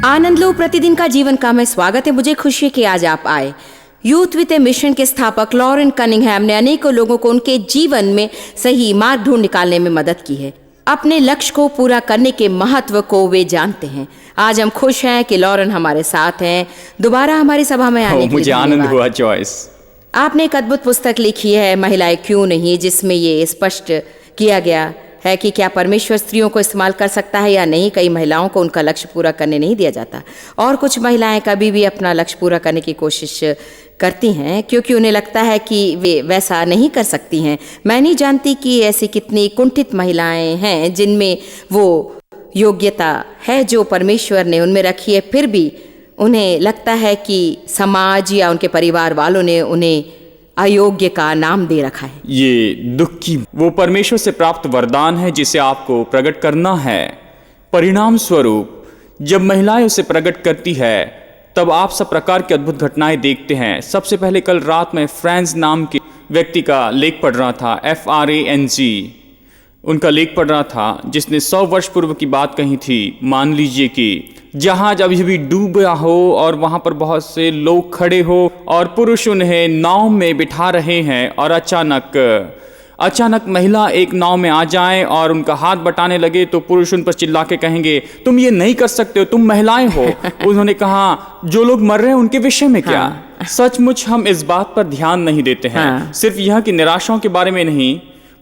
आनंद लो प्रतिदिन का जीवन का में स्वागत है। मुझे खुशी है कि आज आप आए। यूथ विद ए मिशन के स्थापक लॉरेन कनिंघम ने अनेकों लोगों को उनके जीवन में सही मार्ग ढूंढ निकालने में मदद की है। अपने लक्ष्य को पूरा करने के महत्व को वे जानते हैं। आज हम खुश हैं कि लॉरेन हमारे साथ हैं। दोबारा हमारी सभा में आने के लिए मुझे आनंद हुआ जॉयस। आपने एक अद्भुत पुस्तक लिखी है महिलाएं क्यों नहीं, जिसमें ये स्पष्ट किया गया है कि क्या परमेश्वर स्त्रियों को इस्तेमाल कर सकता है या नहीं। कई महिलाओं को उनका लक्ष्य पूरा करने नहीं दिया जाता और कुछ महिलाएं कभी भी अपना लक्ष्य पूरा करने की कोशिश करती हैं क्योंकि उन्हें लगता है कि वे वैसा नहीं कर सकती हैं। मैं नहीं जानती कि ऐसी कितनी कुंठित महिलाएं हैं जिनमें वो योग्यता है जो परमेश्वर ने उनमें रखी है, फिर भी उन्हें लगता है कि समाज या उनके परिवार वालों ने उन्हें अयोग्य का नाम दे रखा है। ये दुख की वो परमेश्वर से प्राप्त वरदान है जिसे आपको प्रकट करना है। परिणाम स्वरूप जब महिलाएं उसे प्रकट करती है तब आप सब प्रकार की अद्भुत घटनाएं देखते हैं। सबसे पहले कल रात में फ्रांस नाम के व्यक्ति का लेख पढ़ रहा था, FRANC उनका लेख पढ़ रहा था, जिसने 100 वर्ष पूर्व की बात कही थी। मान लीजिए कि जहाज अभी भी डूबा हो और वहां पर बहुत से लोग खड़े हो और पुरुष उन्हें नाव में बिठा रहे हैं और अचानक महिला एक नाव में आ जाए और उनका हाथ बटाने लगे तो पुरुष उन पर चिल्ला के कहेंगे तुम ये नहीं कर सकते हो, तुम महिलाएं हो। उन्होंने कहा जो लोग मर रहे हैं उनके विषय में क्या। सचमुच हम इस बात पर ध्यान नहीं देते हैं। सिर्फ यह कि निराशाओं के बारे में नहीं,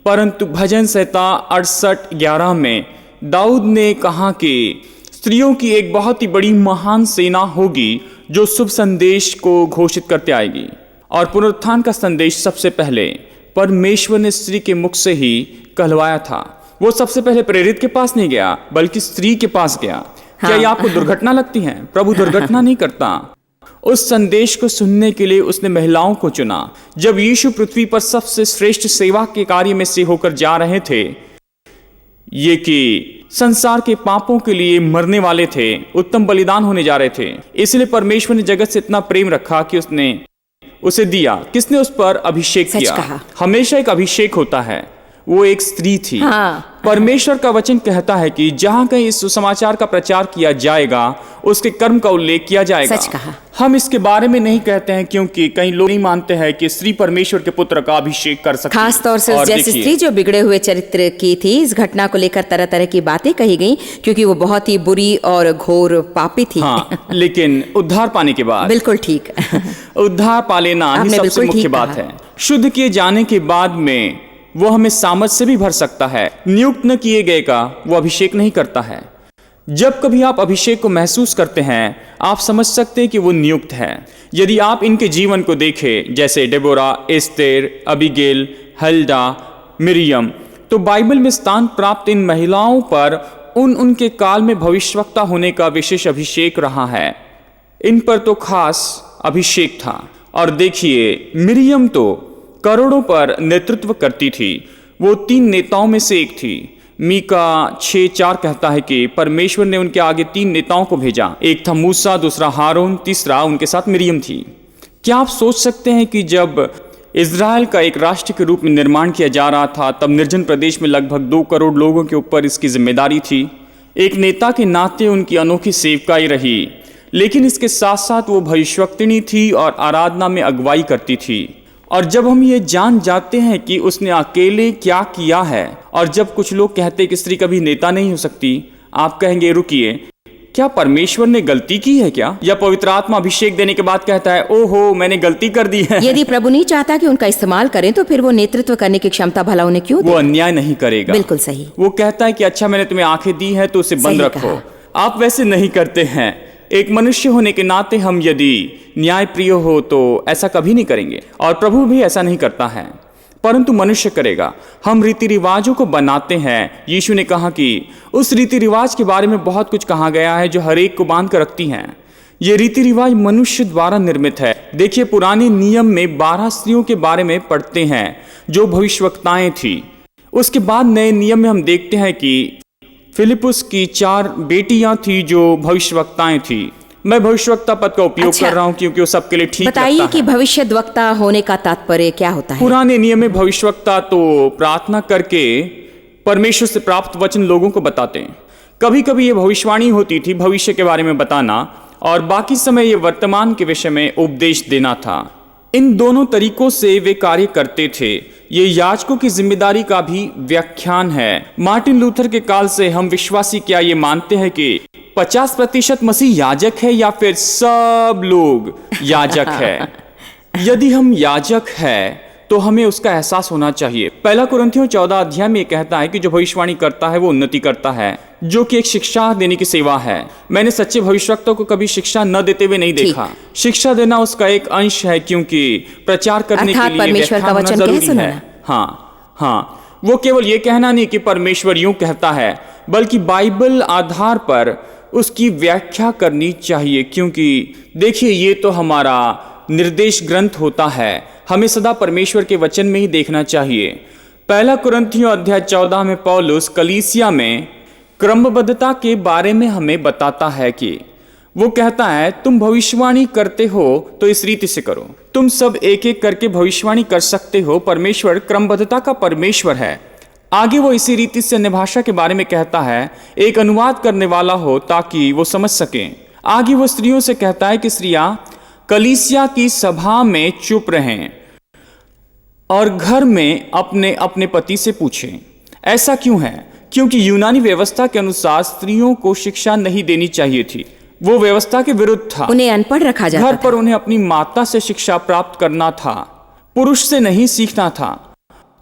परंतु भजन संहिता 68:11 में दाऊद ने कहा कि स्त्रियों की एक बहुत ही बड़ी महान सेना होगी जो शुभ संदेश को घोषित करते आएगी। और पुनरुत्थान का संदेश सबसे पहले परमेश्वर ने स्त्री के मुख से ही कहलवाया था। वो सबसे पहले प्रेरित के पास नहीं गया बल्कि स्त्री के पास गया। क्या ये आपको दुर्घटना लगती है? प्रभु दुर्घटना नहीं करता। उस संदेश को सुनने के लिए उसने महिलाओं को चुना। जब यीशु पृथ्वी पर सबसे श्रेष्ठ सेवा के कार्य में से होकर जा रहे थे, ये कि संसार के पापों के लिए मरने वाले थे, उत्तम बलिदान होने जा रहे थे, इसलिए परमेश्वर ने जगत से इतना प्रेम रखा कि उसने उसे दिया। किसने उस पर अभिषेक किया? हमेशा एक अभिषेक होता है, वो एक स्त्री थी। परमेश्वर का वचन कहता है कि जहां कहीं इस सुसमाचार का प्रचार किया जाएगा उसके कर्म का उल्लेख किया जाएगा। सच कहा। हम इसके बारे में नहीं कहते हैं क्योंकि कई लोग नहीं मानते हैं कि स्त्री परमेश्वर के पुत्र का अभिषेक कर सकती है। खास तौर से जैसी स्त्री जो बिगड़े हुए चरित्र की थी। इस घटना को लेकर तरह तरह की बातें कही गई क्योंकि वो बहुत ही बुरी और घोर पापी थी। लेकिन उद्धार पाने के बाद बिल्कुल ठीक उद्धार पा लेना ही सबसे मुख्य बात है। शुद्ध किए जाने के बाद में वो हमें सामर्थ से भी भर सकता है। नियुक्त न किए गए का वो अभिषेक नहीं करता है। जब कभी आप अभिषेक को महसूस करते हैं आप समझ सकते हैं कि वो नियुक्त है। यदि आप इनके जीवन को देखें, जैसे Deborah, Esther, Abigail, Halda, Miriam, तो बाइबल में स्थान प्राप्त इन महिलाओं पर उनके काल में भविष्यवक्ता होने का विशेष अभिषेक रहा है। इन पर तो खास अभिषेक था। और देखिए, मिरियम तो करोड़ों पर नेतृत्व करती थी। वो 3 नेताओं में से एक थी। मीका 6:4 कहता है कि परमेश्वर ने उनके आगे 3 नेताओं को भेजा। एक था मूसा, दूसरा हारून, तीसरा उनके साथ मिरियम थी। क्या आप सोच सकते हैं कि जब इज़राइल का एक राष्ट्र के रूप में निर्माण किया जा रहा था तब निर्जन प्रदेश में लगभग 2 करोड़ लोगों के ऊपर इसकी जिम्मेदारी थी। एक नेता के नाते उनकी अनोखी सेवकाई रही, लेकिन इसके साथ साथ वो भविष्यवक्तिनी थी और आराधना में अगुवाई करती थी। और जब हम ये जान जाते हैं कि उसने अकेले क्या किया है, और जब कुछ लोग कहते हैं कि स्त्री कभी नेता नहीं हो सकती, आप कहेंगे रुकिए, क्या परमेश्वर ने गलती की है क्या? या पवित्र आत्मा अभिषेक देने के बाद कहता है ओहो मैंने गलती कर दी है? यदि प्रभु नहीं चाहता कि उनका इस्तेमाल करें तो फिर वो नेतृत्व करने की क्षमता भला उन्हें क्यों दे? वो अन्याय नहीं करेगा। बिल्कुल सही। वो कहता है कि अच्छा मैंने तुम्हें आंखें दी है तो उसे बंद रखो। आप वैसे नहीं करते हैं। एक मनुष्य होने के नाते हम यदि न्याय प्रिय हो तो ऐसा कभी नहीं करेंगे, और प्रभु भी ऐसा नहीं करता है, परंतु मनुष्य करेगा। हम रीति रिवाजों को बनाते हैं। यीशु ने कहा कि उस रीति रिवाज के बारे में बहुत कुछ कहा गया है जो हर एक को बांध कर रखती हैं। ये रीति रिवाज मनुष्य द्वारा निर्मित है। देखिए, पुराने नियम में 12 स्त्रियों के बारे में पढ़ते हैं जो भविष्यवक्ताएं थी। उसके बाद नए नियम में हम देखते हैं कि फिलिपुस की 4 बेटियां थी जो भविष्यवक्ताएं थी। मैं भविष्यवक्ता पद का उपयोग कर रहा हूं क्योंकि वो सबके लिए ठीक लगता है। बताइए कि भविष्यवक्ता होने का तात्पर्य क्या होता है? पुराने नियम में भविष्यवक्ता तो प्रार्थना करके परमेश्वर से प्राप्त वचन लोगों को बताते हैं। कभी कभी ये भविष्यवाणी होती थी, भविष्य के बारे में बताना, और बाकी समय ये वर्तमान के विषय में उपदेश देना था। इन दोनों तरीकों से वे कार्य करते थे। ये याजकों की जिम्मेदारी का भी व्याख्यान है। मार्टिन लूथर के काल से हम विश्वासी क्या ये मानते हैं कि 50% मसीह याजक है या फिर सब लोग याजक है? यदि हम याजक है तो हमें उसका एहसास होना चाहिए। पहला कुरिन्थियों 14 अध्याय में कहता है कि जो भविष्यवाणी करता है वो उन्नति करता है, जो कि एक शिक्षा देने की सेवा है। मैंने सच्चे भविष्यवक्ताओं को कभी शिक्षा न देते हुए नहीं देखा। शिक्षा देना उसका एक अंश है, क्योंकि प्रचार करने के लिए परमेश्वर का वचन जरूरी है। हाँ, वो केवल ये कहना नहीं कि परमेश्वर यूं कहता है, बल्कि बाइबल आधार पर उसकी व्याख्या करनी चाहिए। क्योंकि देखिए, ये तो हमारा निर्देश ग्रंथ होता है, हमें सदा परमेश्वर के वचन में ही देखना चाहिए। पहला कुरिन्थियों अध्याय 14 में पौलुस कलीसिया में क्रमबद्धता के बारे में हमें बताता है कि वो कहता है, तुम भविष्यवाणी करते हो तो इस रीति से करो। तुम सब एक एक करके भविष्यवाणी कर सकते हो। परमेश्वर क्रमबद्धता का परमेश्वर है। आगे वो इसी रीति से अन्य भाषा के बारे में कहता है, एक अनुवाद करने वाला हो ताकि वो समझ सके। आगे वो स्त्रियों से कहता है कि स्त्रियां कलीसिया की सभा में चुप रहें और घर में अपने अपने पति से पूछें। ऐसा क्यों है? क्योंकि यूनानी व्यवस्था के अनुसार स्त्रियों को शिक्षा नहीं देनी चाहिए थी। वो व्यवस्था के विरुद्ध था। उन्हें अनपढ़ रखा जाता घर पर उन्हें अपनी माता से शिक्षा प्राप्त करना था, पुरुष से नहीं सीखना था।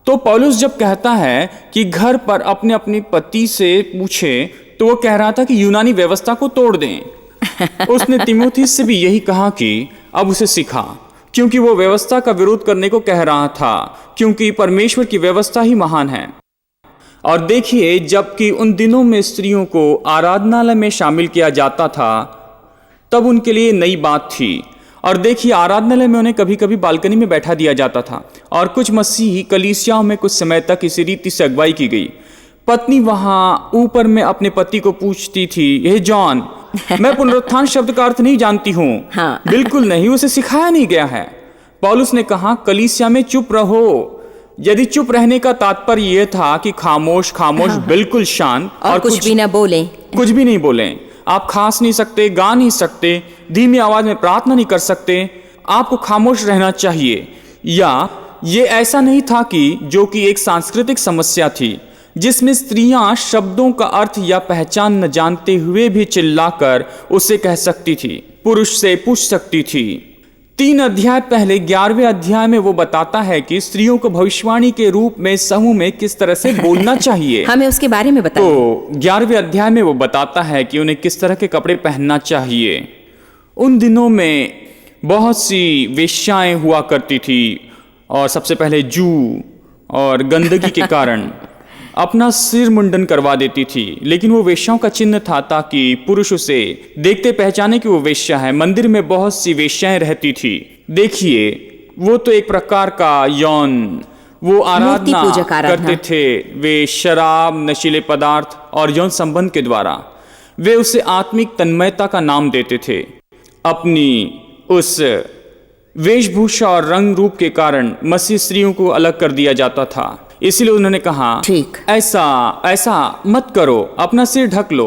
तो पौलुस जब कहता है कि घर पर अपने अपने पति से पूछे, तो वो कह रहा था कि यूनानी व्यवस्था को तोड़ दें। उसने तीमुथियुस से भी यही कहा कि अब उसे सिखा, क्योंकि वो व्यवस्था का विरोध करने को कह रहा था, क्योंकि परमेश्वर की व्यवस्था ही महान है। और देखिए, जबकि उन दिनों में स्त्रियों को आराधनालय में शामिल किया जाता था, तब उनके लिए नई बात थी। और देखिए, आराधनालय में उन्हें कभी कभी बालकनी में बैठा दिया जाता था, और कुछ मसीही कलीसियाओं में कुछ समय तक इसी रीति से अगुवाई की गई। पत्नी वहां ऊपर में अपने पति को पूछती थी, हे जॉन, मैं पुनरुत्थान शब्द का अर्थ नहीं जानती हूँ। हाँ। बिल्कुल नहीं, उसे सिखाया नहीं गया है। पौलुस ने कहा, कलीसिया में चुप रहो। यदि चुप रहने का तात्पर्य यह था कि खामोश खामोश, बिल्कुल शांत और कुछ भी न बोलें, कुछ भी नहीं बोलें, आप खांस नहीं सकते, गा नहीं सकते, धीमी आवाज में प्रार्थना नहीं कर सकते, आपको खामोश रहना चाहिए। या ये ऐसा नहीं था कि जो कि एक सांस्कृतिक समस्या थी, जिसमें स्त्रियां शब्दों का अर्थ या पहचान न जानते हुए भी चिल्लाकर उसे कह सकती थी, पुरुष से पूछ सकती थी। 3 अध्याय पहले 11वें अध्याय में वो बताता है कि स्त्रियों को भविष्यवाणी के रूप में समूह में किस तरह से बोलना चाहिए। हमें उसके बारे में बताइए। तो 11वें अध्याय में वो बताता है कि उन्हें किस तरह के कपड़े पहनना चाहिए। उन दिनों में बहुत सी वेश्याएं हुआ करती थी, और सबसे पहले जू और गंदगी के कारण अपना सिर मुंडन करवा देती थी, लेकिन वो वेश्याओं का चिन्ह था ताकि पुरुष उसे देखते पहचाने कि वो वेश्या है। मंदिर में बहुत सी वेश्याएं रहती थी। देखिए, वो तो एक प्रकार का यौन, वो आराधना करते थे। वे शराब, नशीले पदार्थ और यौन संबंध के द्वारा वे उसे आत्मिक तन्मयता का नाम देते थे। अपनी उस वेशभूषा और रंग रूप के कारण मसीह स्त्रियों को अलग कर दिया जाता था। इसीलिए उन्होंने कहा, ठीक, ऐसा मत करो, अपना सिर ढक लो,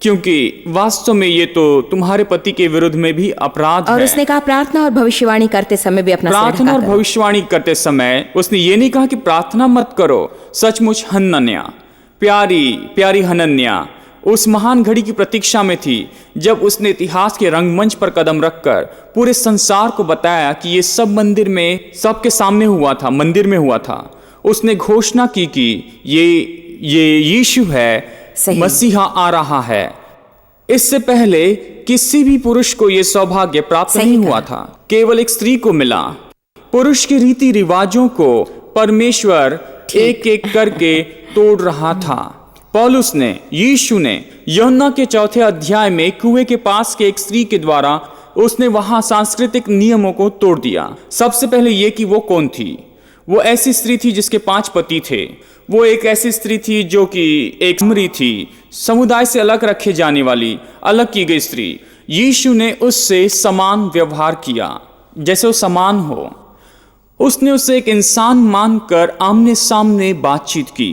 क्योंकि वास्तव में ये तो तुम्हारे पति के विरुद्ध में भी अपराध है। और उसने कहा, प्रार्थना और भविष्यवाणी करते समय भी अपना प्रार्थना और भविष्यवाणी करते समय उसने ये नहीं कहा कि प्रार्थना मत करो। सचमुच हनन्या, प्यारी हनन्या उस महान घड़ी की प्रतीक्षा में थी, जब उसने इतिहास के रंगमंच पर कदम रखकर पूरे संसार को बताया कि ये सब मंदिर में, सबके सामने हुआ था, मंदिर में हुआ था। उसने घोषणा की कि ये यीशु है, मसीहा आ रहा है। इससे पहले किसी भी पुरुष को यह सौभाग्य प्राप्त नहीं हुआ था, केवल एक स्त्री को मिला। पुरुष के रीति रिवाजों को परमेश्वर एक एक करके तोड़ रहा था। पौलुस ने, यीशु ने यूहन्ना के 4 अध्याय में कुएं के पास के एक स्त्री के द्वारा उसने वहां सांस्कृतिक नियमों को तोड़ दिया। सबसे पहले यह कि वो कौन थी। वो ऐसी स्त्री थी जिसके 5 पति थे। वो एक ऐसी स्त्री थी जो कि एक सामरी थी, समुदाय से अलग रखे जाने वाली, अलग की गई स्त्री। यीशु ने उससे समान व्यवहार किया, जैसे वो समान हो। उसने उसे एक इंसान मानकर आमने सामने बातचीत की।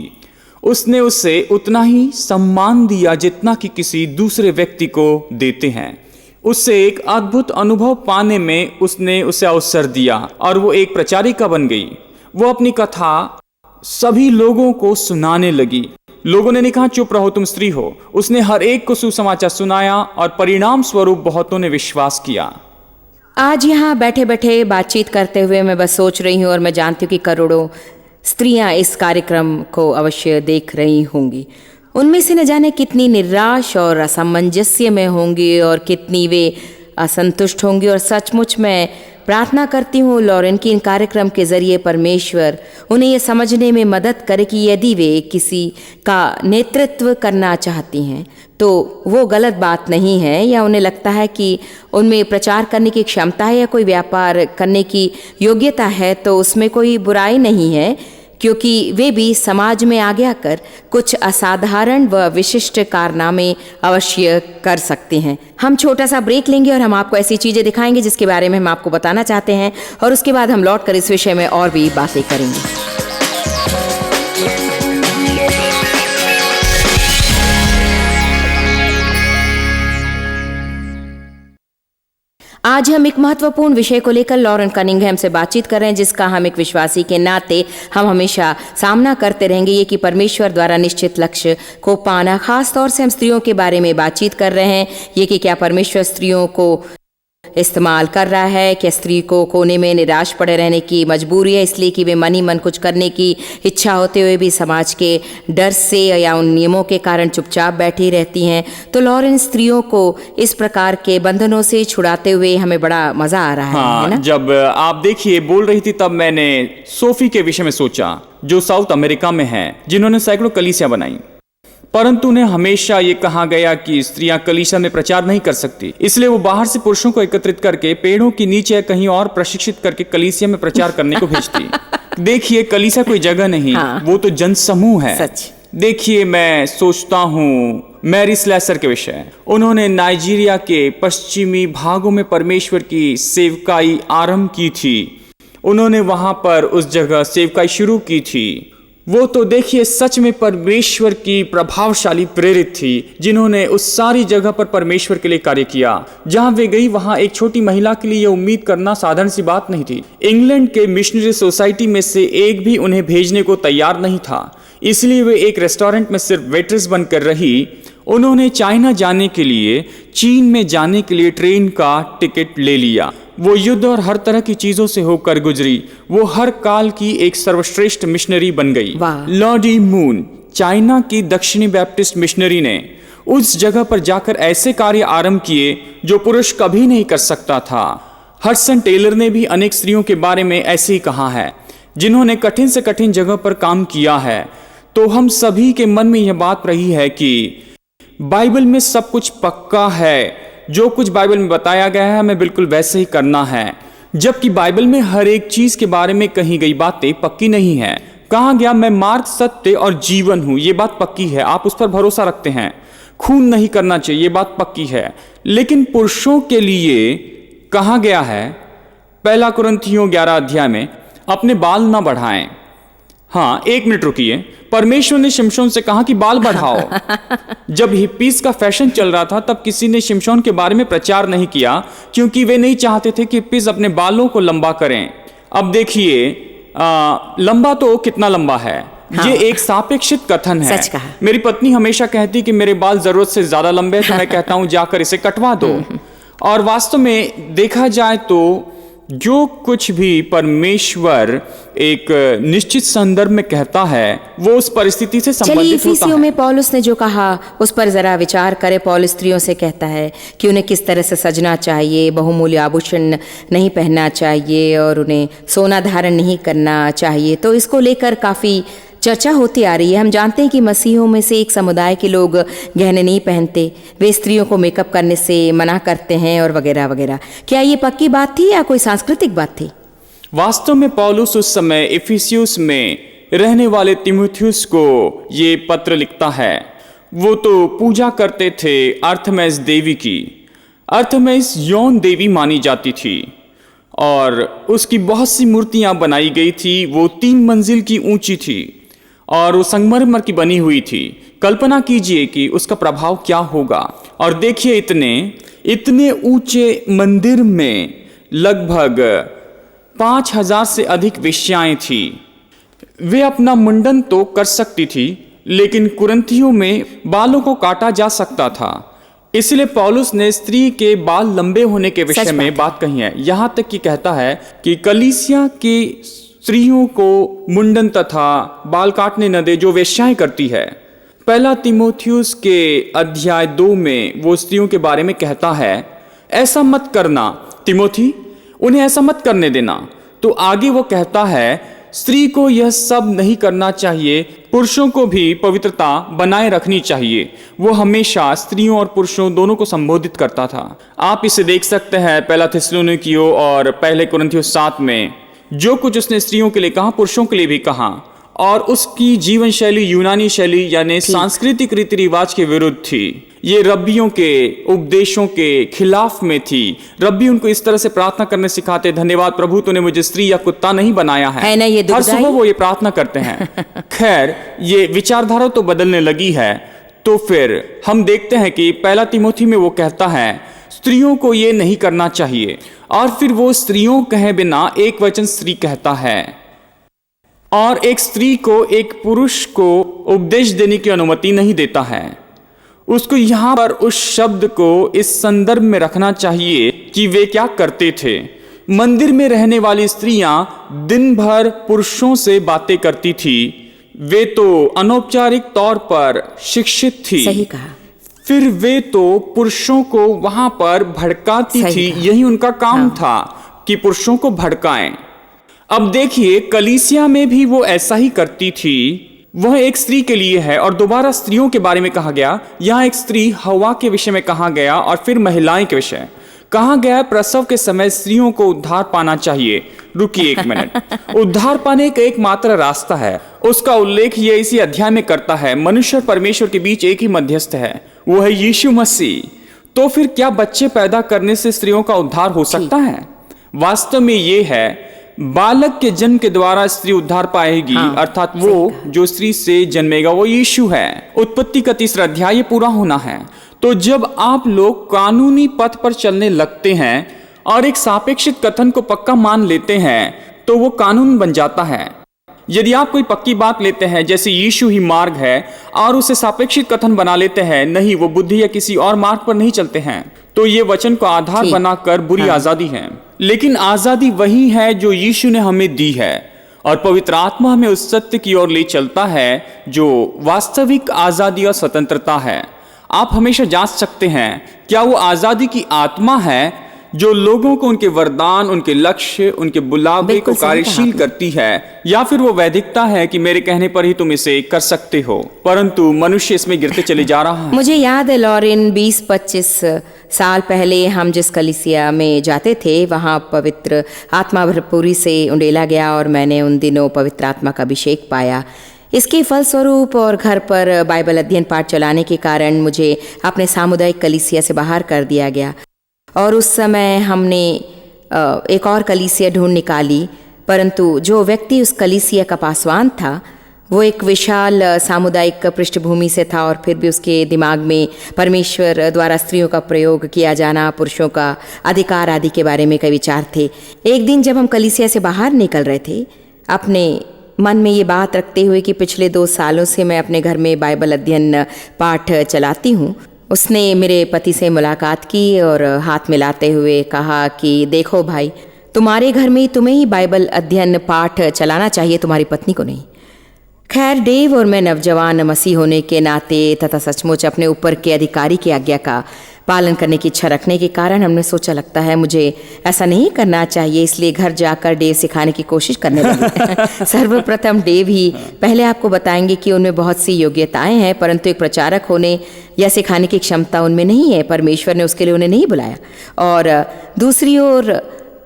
उसने उसे उतना ही सम्मान दिया जितना कि किसी दूसरे व्यक्ति को देते हैं। उससे एक अद्भुत अनुभव पाने में उसने उसे अवसर दिया और वो एक प्रचारिका बन गई। वो अपनी कथा सभी लोगों को सुनाने लगी। लोगों ने नहीं कहा चुप रहो तुम स्त्री हो। उसने हर एक को सुसमाचार सुनाया और परिणाम स्वरूप बहुतों ने विश्वास किया। आज यहाँ बैठे बैठे बातचीत करते हुए मैं बस सोच रही हूँ और मैं जानती हूँ कि करोड़ों स्त्रियां इस कार्यक्रम को अवश्य देख रही होंगी। उनमें से न जाने कितनी निराश और असमंजस्य में होंगी और कितनी वे असंतुष्ट होंगी। और सचमुच मैं प्रार्थना करती हूँ लॉरेन की इन कार्यक्रम के जरिए परमेश्वर उन्हें यह समझने में मदद करे कि यदि वे किसी का नेतृत्व करना चाहती हैं तो वो गलत बात नहीं है, या उन्हें लगता है कि उनमें प्रचार करने की क्षमता है या कोई व्यापार करने की योग्यता है, तो उसमें कोई बुराई नहीं है, क्योंकि वे भी समाज में आगे आकर कुछ असाधारण व विशिष्ट कारनामे अवश्य कर सकते हैं। हम छोटा सा ब्रेक लेंगे और हम आपको ऐसी चीज़ें दिखाएंगे जिसके बारे में हम आपको बताना चाहते हैं, और उसके बाद हम लौट कर इस विषय में और भी बातें करेंगे। आज हम एक महत्वपूर्ण विषय को लेकर लॉरेन कनिंघम से बातचीत कर रहे हैं, जिसका हम एक विश्वासी के नाते हम हमेशा सामना करते रहेंगे। ये कि परमेश्वर द्वारा निश्चित लक्ष्य को पाना। खास तौर से हम स्त्रियों के बारे में बातचीत कर रहे हैं। ये कि क्या परमेश्वर स्त्रियों को इस्तेमाल कर रहा है, क्या स्त्री को कोने में निराश पड़े रहने की मजबूरी है इसलिए कि वे मन ही मन कुछ करने की इच्छा होते हुए भी समाज के डर से या उन नियमों के कारण चुपचाप बैठी रहती हैं। तो लॉरेन स्त्रियों को इस प्रकार के बंधनों से छुड़ाते हुए हमें बड़ा मजा आ रहा है ना? जब आप देखिए बोल रही थी तब मैंने सोफी के विषय में सोचा, जो साउथ अमेरिका में है, जिन्होंने सैकड़ों कलीसियां बनाई, परंतु उन्हें हमेशा ये कहा गया कि स्त्रियां कलीसिया में प्रचार नहीं कर सकती, इसलिए वो बाहर से पुरुषों को एकत्रित करके पेड़ों के नीचे कहीं और प्रशिक्षित करके कलीसिया में प्रचार करने को भेजती। देखिए कलीसिया कोई जगह नहीं, वो तो जनसमूह है। सच। देखिए मैं सोचता हूँ मैरी स्लेसर के विषय, उन्होंने नाइजीरिया के पश्चिमी भागों में परमेश्वर की सेवकाई आरंभ की थी। उन्होंने वहां पर उस जगह सेवकाई शुरू की थी। वो तो देखिए सच में परमेश्वर की प्रभावशाली प्रेरित थी, जिन्होंने उस सारी जगह पर परमेश्वर के लिए कार्य किया। जहां वे गई वहां एक छोटी महिला के लिए यह उम्मीद करना साधारण सी बात नहीं थी। इंग्लैंड के मिशनरी सोसाइटी में से एक भी उन्हें भेजने को तैयार नहीं था, इसलिए वे एक रेस्टोरेंट में सिर्फ वेट्रेस बनकर रही। उन्होंने चाइना जाने के लिए, चीन में जाने के लिए ट्रेन का टिकट ले लिया। वो युद्ध और हर तरह की चीजों से होकर गुजरी। वो हर काल की एक सर्वश्रेष्ठ मिशनरी बन गई। लॉडी मून, चाइना की दक्षिणी बैप्टिस्ट मिशनरी ने उस जगह पर जाकर ऐसे कार्य आरंभ किए जो पुरुष कभी नहीं कर सकता था। हडसन टेलर ने भी अनेक स्त्रियों के बारे में ऐसे ही कहा है, जिन्होंने कठिन से कठिन जगह पर काम किया है। तो हम सभी के मन में यह बात रही है कि बाइबल में सब कुछ पक्का है, जो कुछ बाइबल में बताया गया है हमें बिल्कुल वैसे ही करना है, जबकि बाइबल में हर एक चीज के बारे में कही गई बातें पक्की नहीं है। कहा गया मैं मार्ग, सत्य और जीवन हूं, ये बात पक्की है, आप उस पर भरोसा रखते हैं। खून नहीं करना चाहिए, ये बात पक्की है। लेकिन पुरुषों के लिए कहा गया है 1 कुरिन्थियों 11 अध्याय में, अपने बाल ना बढ़ाएं। हाँ, 1 मिनट रुकिए। परमेश्वर ने शिमशोन से कहा कि बाल बढ़ाओ। जब हिप्पीज का फैशन चल रहा था तब किसी ने शिमशोन के बारे में प्रचार नहीं किया, क्योंकि वे नहीं चाहते थे कि हिप्पीज अपने बालों को लंबा करें। अब देखिए लंबा तो कितना लंबा है। ये एक सापेक्षित कथन है। सच कहा। मेरी पत्नी हमेशा कहती कि मेरे बाल जरूरत से ज्यादा लंबे, तो मैं कहता हूं जाकर इसे कटवा दो। और वास्तव में देखा जाए तो जो कुछ भी परमेश्वर एक निश्चित संदर्भ में कहता है वो उस परिस्थिति से संबंधित होता है। चलिए इफिसियों में पौलुस ने जो कहा उस पर जरा विचार करें। पौलुस स्त्रियों से कहता है कि उन्हें किस तरह से सजना चाहिए, बहुमूल्य आभूषण नहीं पहनना चाहिए और उन्हें सोना धारण नहीं करना चाहिए। तो इसको लेकर काफ़ी चर्चा होती आ रही है। हम जानते हैं कि मसीहों में से एक समुदाय के लोग गहने नहीं पहनते, वे स्त्रियों को मेकअप करने से मना करते हैं और वगैरह वगैरह। क्या ये पक्की बात थी या कोई सांस्कृतिक बात थी? वास्तव में पौलुस उस समय इफिसियुस में रहने वाले तिमुथियुस को ये पत्र लिखता है। वो तो पूजा करते थे अर्थमेस देवी की। अर्थमेस यौन देवी मानी जाती थी और उसकी बहुत सी मूर्तियां बनाई गई थी। वो 3 मंजिल की ऊंची थी और वो संगमरमर की बनी हुई थी। कल्पना कीजिए कि उसका प्रभाव क्या होगा। और देखिए इतने ऊंचे मंदिर में लगभग 5000 से अधिक वेश्याएं थी। वे अपना मुंडन तो कर सकती थी, लेकिन कुरिन्थियों में बालों को काटा जा सकता था। इसलिए पौलुस ने स्त्री के बाल लंबे होने के विषय में बात कही है। यहां तक कि कहता है कि कलीसिया की स्त्रियों को मुंडन तथा बाल काटने न दे जो वेश्याएं करती है। पहला तीमुथियुस के अध्याय 2 में वो स्त्रियों के बारे में कहता है, ऐसा मत करना तीमुथी, उन्हें ऐसा मत करने देना। तो आगे वो कहता है, स्त्री को यह सब नहीं करना चाहिए, पुरुषों को भी पवित्रता बनाए रखनी चाहिए। वो हमेशा स्त्रियों और पुरुषों दोनों को संबोधित करता था। आप इसे देख सकते हैं पहला थिस्सलुनीकियों और पहले कुरिन्थियों 7 में। जो कुछ उसने स्त्रियों के लिए कहा, पुरुषों के लिए भी कहा। और उसकी जीवन शैली यूनानी शैली यानी सांस्कृतिक रीति रिवाज के विरुद्ध थी। ये रब्बियों के उपदेशों के खिलाफ में थी। रब्बी उनको इस तरह से प्रार्थना करने सिखाते, धन्यवाद प्रभु तूने मुझे स्त्री या कुत्ता नहीं बनाया है ना, ये हर सुबह वो ये प्रार्थना करते हैं। खैर, ये विचारधारा तो बदलने लगी है। तो फिर हम देखते हैं कि पहला तीमुथी में वो कहता है स्त्रियों को ये नहीं करना चाहिए, और फिर वो स्त्रियों कहे बिना एक वचन स्त्री कहता है। और एक स्त्री को एक पुरुष को उपदेश देने की अनुमति नहीं देता है। उसको यहां पर उस शब्द को इस संदर्भ में रखना चाहिए कि वे क्या करते थे। मंदिर में रहने वाली स्त्रियां दिन भर पुरुषों से बातें करती थी। वे तो अनौपचारिक तौर पर शिक्षित थी। सही कहा। फिर वे तो पुरुषों को वहां पर भड़काती थी। यही उनका काम था कि पुरुषों को भड़काएं। अब देखिए, कलीसिया में भी वो ऐसा ही करती थी। वह एक स्त्री के लिए है और दोबारा स्त्रियों के बारे में कहा गया। यहाँ एक स्त्री हवा के विषय में कहा गया और फिर महिलाएं के विषय कहा गया। प्रसव के समय स्त्रियों को उद्धार पाना चाहिए। रुकिए एक मिनट। उद्धार पाने का एकमात्र रास्ता है, उसका उल्लेख ये इसी अध्याय में करता है। मनुष्य और परमेश्वर के बीच एक ही मध्यस्थ है, वो है यीशु मसीह। तो फिर क्या बच्चे पैदा करने से स्त्रियों का उद्धार हो सकता है? वास्तव में ये है, बालक के जन्म के द्वारा स्त्री उद्धार पाएगी। अर्थात वो जो स्त्री से जन्मेगा वो यीशु है। उत्पत्ति का 3 अध्याय ये पूरा होना है। तो जब आप लोग कानूनी पथ पर चलने लगते हैं और एक सापेक्षित कथन को पक्का मान लेते हैं तो वो कानून बन जाता है। यदि आप कोई पक्की बात लेते हैं जैसे यीशु ही मार्ग है और उसे सापेक्षित कथन बना लेते हैं, नहीं वो बुद्धि या किसी और मार्ग पर नहीं चलते हैं, तो ये वचन को आधार बनाकर बुरी आजादी है। लेकिन आजादी वही है जो यीशु ने हमें दी है और पवित्र आत्मा हमें उस सत्य की ओर ले चलता है जो वास्तविक आजादी और स्वतंत्रता है। आप हमेशा जांच सकते हैं क्या वो आजादी की आत्मा है जो लोगों को उनके वरदान, उनके लक्ष्य, उनके बुलावे को कार्यशील करती है, या फिर वो वैधिकता है कि मेरे कहने पर ही तुम इसे कर सकते हो, परंतु मनुष्य इसमें गिरते चले जा रहा है। मुझे याद है लॉरेन, 20-25 साल पहले हम जिस कलीसिया में जाते थे वहाँ पवित्र आत्मा भरपूरी से उंडेला गया और मैंने उन दिनों पवित्र आत्मा का अभिषेक पाया। इसके फलस्वरूप और घर पर बाइबल अध्ययन पाठ चलाने के कारण मुझे अपने सामुदायिक कलीसिया से बाहर कर दिया गया और उस समय हमने एक और कलीसिया ढूंढ निकाली, परंतु जो व्यक्ति उस कलीसिया का पासवान था वो एक विशाल सामुदायिक पृष्ठभूमि से था और फिर भी उसके दिमाग में परमेश्वर द्वारा स्त्रियों का प्रयोग किया जाना, पुरुषों का अधिकार आदि के बारे में कई विचार थे। एक दिन जब हम कलीसिया से बाहर निकल रहे थे, अपने मन में ये बात रखते हुए कि पिछले 2 सालों से मैं अपने घर में बाइबल अध्ययन पाठ चलाती हूँ, उसने मेरे पति से मुलाकात की और हाथ मिलाते हुए कहा कि देखो भाई, तुम्हारे घर में तुम्हें ही बाइबल अध्ययन पाठ चलाना चाहिए, तुम्हारी पत्नी को नहीं। खैर, डेव और मैं नवजवान मसीह होने के नाते तथा सचमुच अपने ऊपर के अधिकारी की आज्ञा का पालन करने की इच्छा रखने के कारण हमने सोचा लगता है मुझे ऐसा नहीं करना चाहिए, इसलिए घर जाकर डेव सिखाने की कोशिश करने लगे। सर्वप्रथम डेव ही पहले आपको बताएंगे कि उनमें बहुत सी योग्यताएं हैं, परंतु एक प्रचारक होने या सिखाने की क्षमता उनमें नहीं है। परमेश्वर ने उसके लिए उन्हें नहीं बुलाया। और दूसरी ओर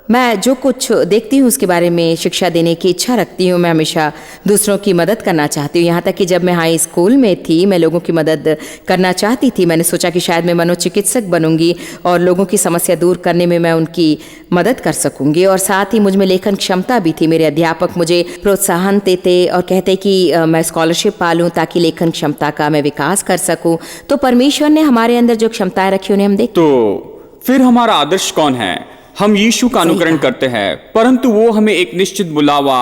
मैं जो कुछ देखती हूँ उसके बारे में शिक्षा देने की इच्छा रखती हूँ। मैं हमेशा दूसरों की मदद करना चाहती हूँ। यहाँ तक कि जब मैं हाई स्कूल में थी मैं लोगों की मदद करना चाहती थी। मैंने सोचा कि शायद मैं मनोचिकित्सक बनूंगी और लोगों की समस्या दूर करने में मैं उनकी मदद कर सकूंगी। और साथ ही मुझ में लेखन क्षमता भी थी। मेरे अध्यापक मुझे प्रोत्साहन देते और कहते कि मैं स्कॉलरशिप पालूँ ताकि लेखन क्षमता का मैं विकास कर सकूँ। तो परमेश्वर ने हमारे अंदर जो क्षमताएं रखी उन्हें हम देख। तो फिर हमारा आदर्श कौन है? हम यीशु का अनुकरण करते हैं, परंतु वो हमें एक निश्चित बुलावा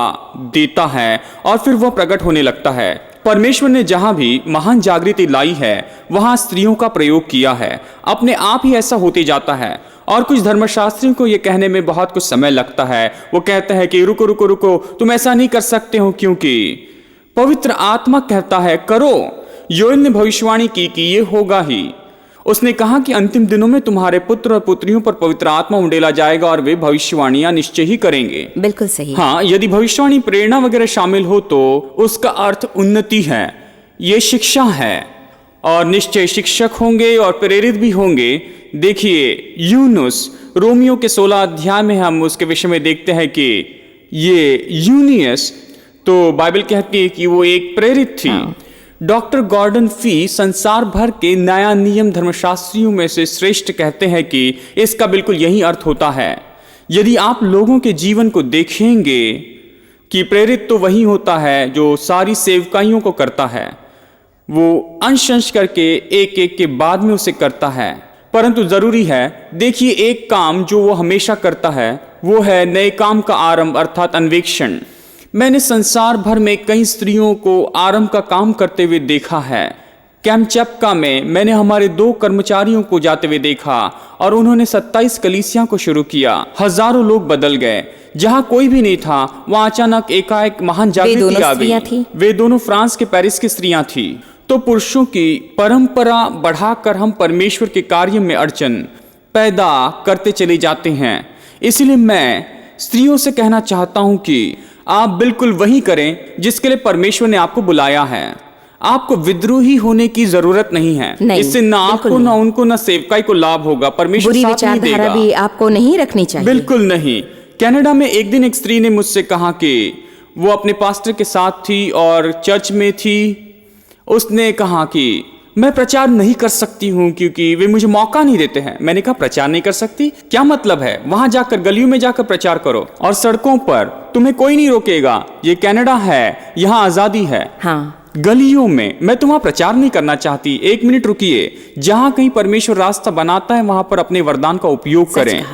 देता है और फिर वह प्रकट होने लगता है। परमेश्वर ने जहां भी महान जागृति लाई है वहां स्त्रियों का प्रयोग किया है। अपने आप ही ऐसा होते जाता है। और कुछ धर्मशास्त्रियों को यह कहने में बहुत कुछ समय लगता है। वो कहते हैं कि रुको रुको रुको, तुम ऐसा नहीं कर सकते हो क्योंकि पवित्र आत्मा कहता है करो। योएल ने भविष्यवाणी की कि ये होगा ही। उसने कहा कि अंतिम दिनों में तुम्हारे पुत्र और पुत्रियों पर पवित्र आत्मा उंडेला जाएगा और वे भविष्यवाणियां निश्चय ही करेंगे। बिल्कुल सही। हाँ, यदि भविष्यवाणी प्रेरणा वगैरह शामिल हो तो उसका अर्थ उन्नति है, ये शिक्षा है और निश्चय शिक्षक होंगे और प्रेरित भी होंगे। देखिए यूनुस, रोमियो के 16 अध्याय में हम उसके विषय में देखते हैं कि ये यूनियस, तो बाइबल कहती है कि वो एक प्रेरित थी। डॉक्टर गॉर्डन फी संसार भर के नया नियम धर्मशास्त्रियों में से श्रेष्ठ कहते हैं कि इसका बिल्कुल यही अर्थ होता है। यदि आप लोगों के जीवन को देखेंगे कि प्रेरित तो वही होता है जो सारी सेवकाइयों को करता है, वो अंश अंश करके एक एक के बाद में उसे करता है। परंतु जरूरी है, देखिए एक काम जो वो हमेशा करता है वो है नए काम का आरंभ अर्थात अन्वेषण। मैंने संसार भर में कई स्त्रियों को आरंभ का काम करते हुए देखा है। कैमचपका में मैंने हमारे 2 कर्मचारियों को जाते हुए देखा और उन्होंने 27 कलीसिया को शुरू किया। हजारों लोग बदल गए। जहां कोई भी नहीं था वहां अचानक एकाएक महान जागृति आ गई। वे दोनों फ्रांस के पेरिस की स्त्रियां थी। तो पुरुषों की परंपरा बढ़ाकर हम परमेश्वर के कार्य में अड़चन पैदा करते चले जाते हैं। इसलिए मैं स्त्रियों से कहना चाहता हूं कि आप बिल्कुल वही करें जिसके लिए परमेश्वर ने आपको बुलाया है। आपको विद्रोही होने की जरूरत नहीं है। इससे ना आपको ना उनको ना सेवकाई को लाभ होगा। परमेश्वर बुरी विचारधारा भी आपको नहीं रखनी चाहिए। बिल्कुल नहीं। कनाडा में एक दिन एक स्त्री ने मुझसे कहा कि वो अपने पास्टर के साथ थी और चर्च में थी। उसने कहा कि मैं प्रचार नहीं कर सकती हूँ क्योंकि वे मुझे मौका नहीं देते हैं। मैंने कहा प्रचार नहीं कर सकती, क्या मतलब है? वहां जाकर गलियों में जाकर प्रचार करो और सड़कों पर तुम्हें कोई नहीं रोकेगा। ये कनाडा है, यहाँ आजादी है। हाँ। गलियों में मैं तुम्हारा प्रचार नहीं करना चाहती। 1 मिनट रुकिए। जहां कहीं परमेश्वर रास्ता बनाता है वहां पर अपने वरदान का उपयोग करें।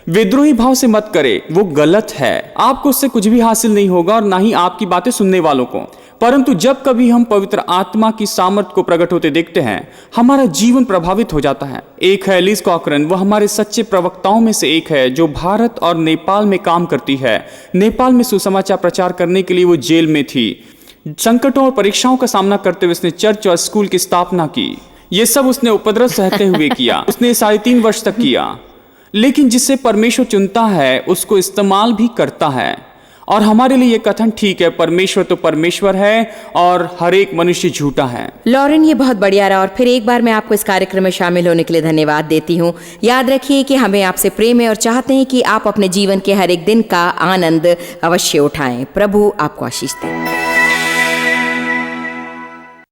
विद्रोही भाव से मत करें, वो गलत है। आपको उससे कुछ भी हासिल नहीं होगा और ना ही आपकी बातें सुनने वालों को। परंतु जब कभी हम पवित्र आत्मा की सामर्थ को प्रकट होते देखते हैं हमारा जीवन प्रभावित हो जाता है। एक है लिज कॉकरन, वो हमारे सच्चे प्रवक्ताओं में से एक है जो भारत और नेपाल में काम करती है। नेपाल में सुसमाचार प्रचार करने के लिए वो जेल में थी। संकटों और परीक्षाओं का सामना करते हुए उसने चर्च और स्कूल की स्थापना की। ये सब उसने उपद्रव सहते हुए किया। उसने 3.5 वर्ष तक किया। लेकिन जिसे परमेश्वर चुनता है उसको इस्तेमाल भी करता है। और हमारे लिए ये कथन ठीक है, परमेश्वर तो परमेश्वर है और हर एक मनुष्य झूठा है। लॉरेन, ये बहुत बढ़िया रहा और फिर एक बार मैं आपको इस कार्यक्रम में शामिल होने के लिए धन्यवाद देती हूँ। याद रखिए कि हमें आपसे प्रेम है और चाहते हैं कि आप अपने जीवन के हर एक दिन का आनंद अवश्य उठाएं। प्रभु आपको आशीष दे।